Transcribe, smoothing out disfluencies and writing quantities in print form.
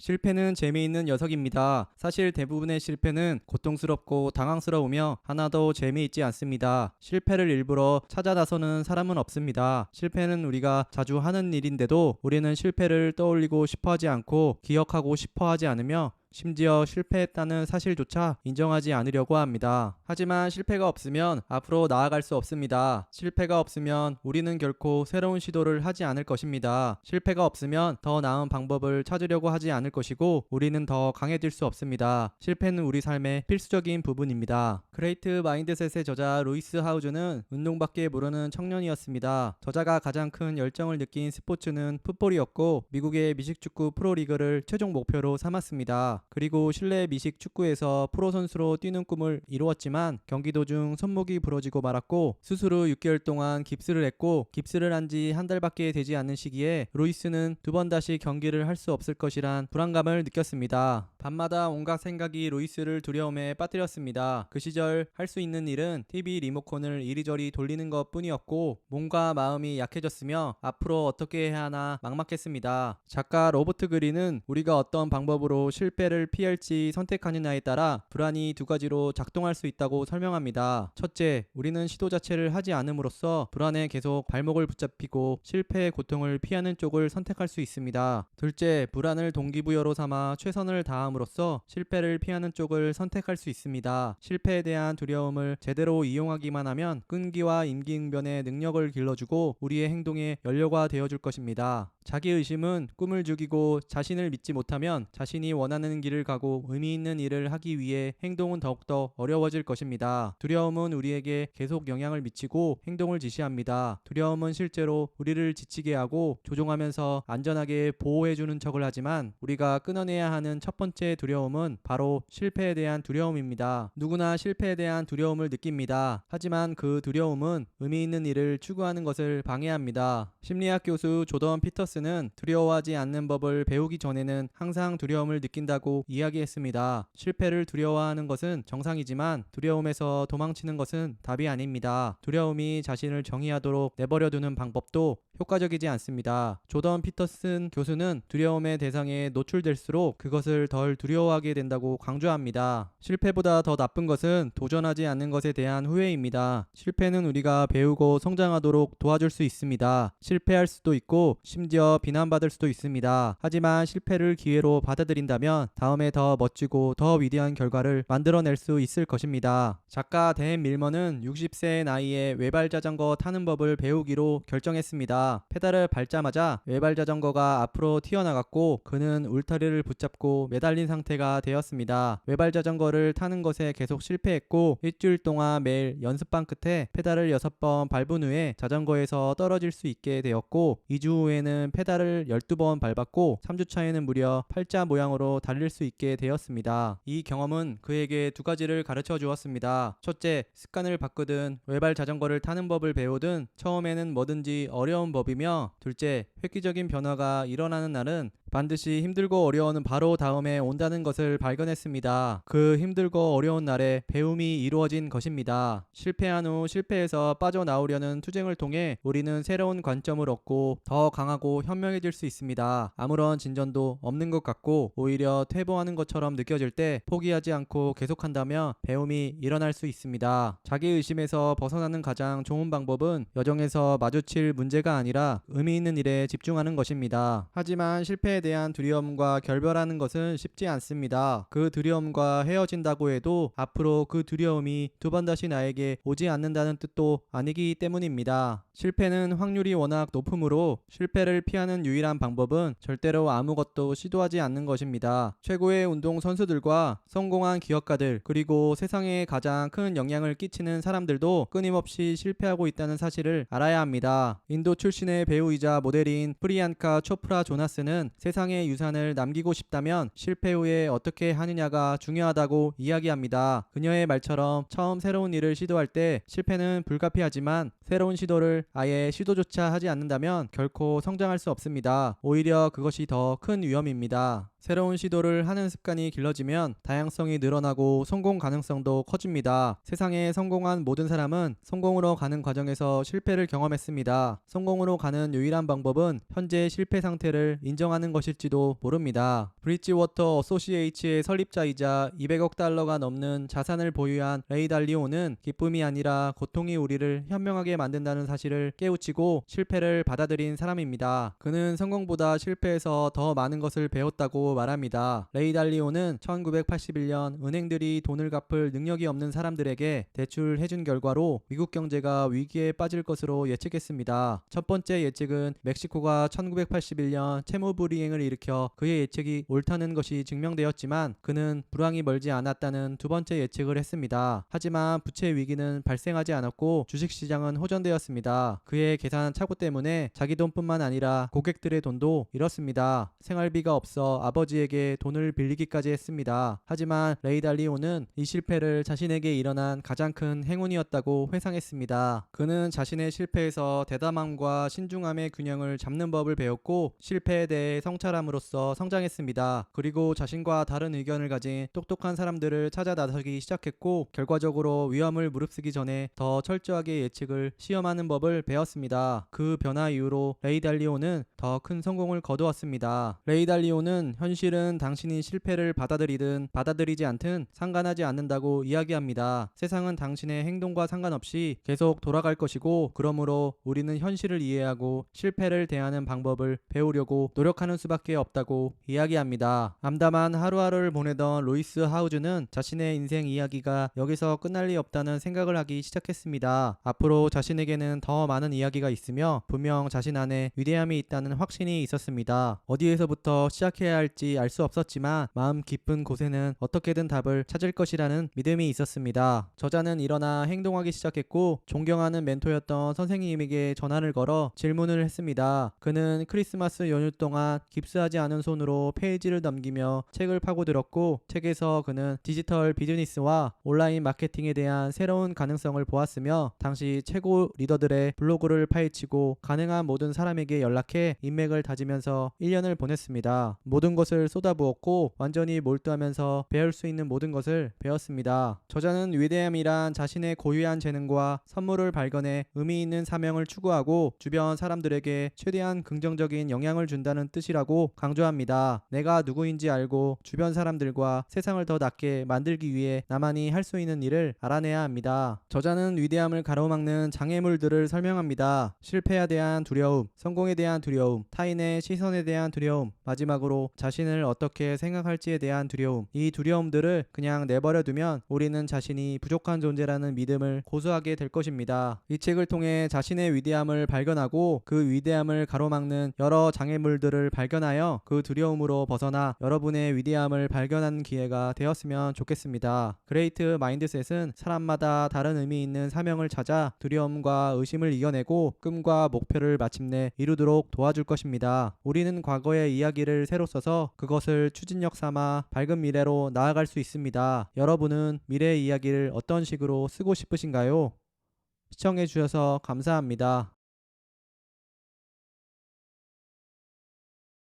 실패는 재미있는 녀석입니다. 사실 대부분의 실패는 고통스럽고 당황스러우며 하나도 재미있지 않습니다. 실패를 일부러 찾아 나서는 사람은 없습니다. 실패는 우리가 자주 하는 일인데도 우리는 실패를 떠올리고 싶어하지 않고 기억하고 싶어하지 않으며 심지어 실패했다는 사실조차 인정하지 않으려고 합니다. 하지만 실패가 없으면 앞으로 나아갈 수 없습니다. 실패가 없으면 우리는 결코 새로운 시도를 하지 않을 것입니다. 실패가 없으면 더 나은 방법을 찾으려고 하지 않을 것이고 우리는 더 강해질 수 없습니다. 실패는 우리 삶의 필수적인 부분입니다. 그레이트 마인드셋의 저자 루이스 하우즈는 운동밖에 모르는 청년이었습니다. 저자가 가장 큰 열정을 느낀 스포츠는 풋볼이었고 미국의 미식축구 프로리그를 최종 목표로 삼았습니다. 그리고 실내 미식 축구에서 프로 선수로 뛰는 꿈을 이루었지만 경기 도중 손목이 부러지고 말았고 수술 후 6개월 동안 깁스를 했고 깁스를 한 지 한 달밖에 되지 않는 시기에 루이스는 두 번 다시 경기를 할 수 없을 것이란 불안감을 느꼈습니다. 밤마다 온갖 생각이 루이스를 두려움에 빠뜨렸습니다. 그 시절 할 수 있는 일은 TV 리모컨을 이리저리 돌리는 것 뿐이었고 몸과 마음이 약해졌으며 앞으로 어떻게 해야 하나 막막했습니다. 작가 로버트 그린은 우리가 어떤 방법으로 실패를 피할지 선택하느냐에 따라 불안이 두 가지로 작동할 수 있다고 설명합니다. 첫째, 우리는 시도 자체를 하지 않음으로써 불안에 계속 발목을 붙잡히고 실패의 고통을 피하는 쪽을 선택할 수 있습니다. 둘째, 불안을 동기부여로 삼아 최선을 다함으로써 실패를 피하는 쪽을 선택할 수 있습니다. 실패에 대한 두려움을 제대로 이용하기만 하면 끈기와 임기응변의 능력을 길러주고 우리의 행동의 연료가 되어줄 것입니다. 자기의심은 꿈을 죽이고 자신을 믿지 못하면 자신이 원하는 길을 가고 의미 있는 일을 하기 위해 행동은 더욱더 어려워질 것입니다. 두려움은 우리에게 계속 영향을 미치고 행동을 지시합니다. 두려움은 실제로 우리를 지치게 하고 조종하면서 안전하게 보호해주는 척을 하지만 우리가 끊어내야 하는 첫 번째 두려움은 바로 실패에 대한 두려움입니다. 누구나 실패에 대한 두려움을 느낍니다. 하지만 그 두려움은 의미 있는 일을 추구하는 것을 방해합니다. 심리학 교수 조던 피터스는 두려워하지 않는 법을 배우기 전에는 항상 두려움을 느낀다고 이야기했습니다. 실패를 두려워하는 것은 정상이지만 두려움에서 도망치는 것은 답이 아닙니다. 두려움이 자신을 정의하도록 내버려두는 방법도 효과적이지 않습니다. 조던 피터슨 교수는 두려움의 대상에 노출될수록 그것을 덜 두려워하게 된다고 강조합니다. 실패보다 더 나쁜 것은 도전하지 않는 것에 대한 후회입니다. 실패는 우리가 배우고 성장하도록 도와줄 수 있습니다. 실패할 수도 있고 심지어 비난받을 수도 있습니다. 하지만 실패를 기회로 받아들인다면 다음에 더 멋지고 더 위대한 결과를 만들어낼 수 있을 것입니다. 작가 댄 밀먼은 60세의 나이에 외발 자전거 타는 법을 배우기로 결정했습니다. 페달을 밟자마자 외발 자전거가 앞으로 튀어나갔고 그는 울타리를 붙잡고 매달린 상태가 되었습니다. 외발 자전거를 타는 것에 계속 실패했고 일주일 동안 매일 연습반 끝에 페달을 6번 밟은 후에 자전거에서 떨어질 수 있게 되었고 2주 후에는 페달을 12번 밟았고 3주 차에는 무려 팔자 모양으로 달릴 수 있게 되었습니다. 이 경험은 그에게 두 가지를 가르쳐 주었습니다. 첫째, 습관을 바꾸든 외발 자전거를 타는 법을 배우든 처음에는 뭐든지 어려운 법이며 둘째, 획기적인 변화가 일어나는 날은 반드시 힘들고 어려운 바로 다음에 온다는 것을 발견했습니다. 그 힘들고 어려운 날에 배움이 이루어진 것입니다. 실패한 후 실패에서 빠져나오려는 투쟁을 통해 우리는 새로운 관점을 얻고 더 강하고 현명해질 수 있습니다. 아무런 진전도 없는 것 같고 오히려 퇴보하는 것처럼 느껴질 때 포기하지 않고 계속한다면 배움이 일어날 수 있습니다. 자기의심에서 벗어나는 가장 좋은 방법은 여정에서 마주칠 문제가 아니라 의미 있는 일에 집중하는 것입니다. 하지만 실패에 대한 두려움과 결별하는 것은 쉽지 않습니다. 그 두려움과 헤어진다고 해도 앞으로 그 두려움이 두 번 다시 나에게 오지 않는다는 뜻도 아니기 때문입니다. 실패는 확률이 워낙 높으므로 실패를 피하는 유일한 방법은 절대로 아무것도 시도하지 않는 것입니다. 최고의 운동 선수들과 성공한 기업가들 그리고 세상에 가장 큰 영향을 끼치는 사람들도 끊임없이 실패하고 있다는 사실을 알아야 합니다. 인도 출신의 배우이자 모델인 프리안카 초프라 조나스는 세상의 유산을 남기고 싶다면 실패 후에 어떻게 하느냐가 중요하다고 이야기합니다. 그녀의 말처럼 처음 새로운 일을 시도할 때 실패는 불가피하지만 새로운 시도를 아예 시도조차 하지 않는다면 결코 성장할 수 없습니다. 오히려 그것이 더 큰 위험입니다. 새로운 시도를 하는 습관이 길러지면 다양성이 늘어나고 성공 가능성도 커집니다. 세상에 성공한 모든 사람은 성공으로 가는 과정에서 실패를 경험했습니다. 성공으로 가는 유일한 방법은 현재의 실패 상태를 인정하는 것일지도 모릅니다. 브릿지워터 어소시에이츠의 설립자이자 200억 달러가 넘는 자산을 보유한 레이 달리오는 기쁨이 아니라 고통이 우리를 현명하게 만든다는 사실을 깨우치고 실패를 받아들인 사람입니다. 그는 성공보다 실패에서 더 많은 것을 배웠다고 말합니다. 레이 달리오는 1981년 은행들이 돈을 갚을 능력이 없는 사람들에게 대출해준 결과로 미국 경제가 위기에 빠질 것으로 예측했습니다. 첫 번째 예측은 멕시코가 1981년 채무불이행을 일으켜 그의 예측이 옳다는 것이 증명되었지만 그는 불황이 멀지 않았다는 두 번째 예측을 했습니다. 하지만 부채 위기는 발생하지 않았고 주식시장은 호전되었습니다. 그의 계산 착오 때문에 자기 돈뿐만 아니라 고객들의 돈도 잃었습니다. 생활비가 없어 아버지에게 돈을 빌리기까지 했습니다. 하지만 레이 달리오는 이 실패를 자신에게 일어난 가장 큰 행운이었다고 회상했습니다. 그는 자신의 실패에서 대담함과 신중함의 균형을 잡는 법을 배웠고 실패에 대해 성찰함으로써 성장했습니다. 그리고 자신과 다른 의견을 가진 똑똑한 사람들을 찾아 나서기 시작했고 결과적으로 위험을 무릅쓰기 전에 더 철저하게 예측을 시험하는 법을 배웠습니다. 그 변화 이후로 레이 달리오는 더 큰 성공을 거두었습니다. 레이 달리오는 현실은 당신이 실패를 받아들이든 받아들이지 않든 상관하지 않는다고 이야기합니다. 세상은 당신의 행동과 상관없이 계속 돌아갈 것이고 그러므로 우리는 현실을 이해하고 실패를 대하는 방법을 배우려고 노력하는 수밖에 없다고 이야기합니다. 암담한 하루하루를 보내던 로이스 하우즈는 자신의 인생 이야기가 여기서 끝날 리 없다는 생각을 하기 시작했습니다. 앞으로 자신에게는 더 많은 이야기가 있으며 분명 자신 안에 위대함이 있다는 확신이 있었습니다. 어디에서부터 시작해야 할지 알 수 없었지만 마음 깊은 곳에는 어떻게든 답을 찾을 것이라는 믿음이 있었습니다. 저자는 일어나 행동하기 시작했고 존경하는 멘토였던 선생님에게 전화를 걸어 질문을 했습니다. 그는 크리스마스 연휴 동안 깁스하지 않은 손으로 페이지를 넘기며 책을 파고들었고 책에서 그는 디지털 비즈니스와 온라인 마케팅에 대한 새로운 가능성을 보았으며 당시 최고 리더들의 블로그를 파헤치고 가능한 모든 사람에게 연락해 인맥을 다지면서 1년을 보냈습니다. 모든 것을 쏟아부었고 완전히 몰두하면서 배울 수 있는 모든 것을 배웠습니다. 저자는 위대함이란 자신의 고유한 재능과 선물을 발견해 의미 있는 사명을 추구하고 주변 사람들에게 최대한 긍정적인 영향을 준다는 뜻이라고 강조합니다. 내가 누구인지 알고 주변 사람들과 세상을 더 낫게 만들기 위해 나만이 할 수 있는 일을 알아내야 합니다. 저자는 위대함을 가로막는 장애물들을 설명합니다. 실패에 대한 두려움, 성공에 대한 두려움, 타인의 시선에 대한 두려움, 마지막으로 자신을 어떻게 생각할지에 대한 두려움. 이 두려움들을 그냥 내버려 두면 우리는 자신이 부족한 존재라는 믿음을 고수하게 될 것입니다. 이 책을 통해 자신의 위대함을 발견하고 그 위대함을 가로막는 여러 장애물들을 발견하여 그 두려움으로 벗어나 여러분의 위대함을 발견하는 기회가 되었으면 좋겠습니다. 그레이트 마인드셋은 사람마다 다른 의미 있는 사명을 찾아 두려움과 의심을 이겨내고 꿈과 목표를 마침내 이루도록 도와줄 것입니다. 우리는 과거의 이야기를 새로 써서 그것을 추진력 삼아 밝은 미래로 나아갈 수 있습니다. 여러분은 미래의 이야기를 어떤 식으로 쓰고 싶으신가요? 시청해 주셔서 감사합니다.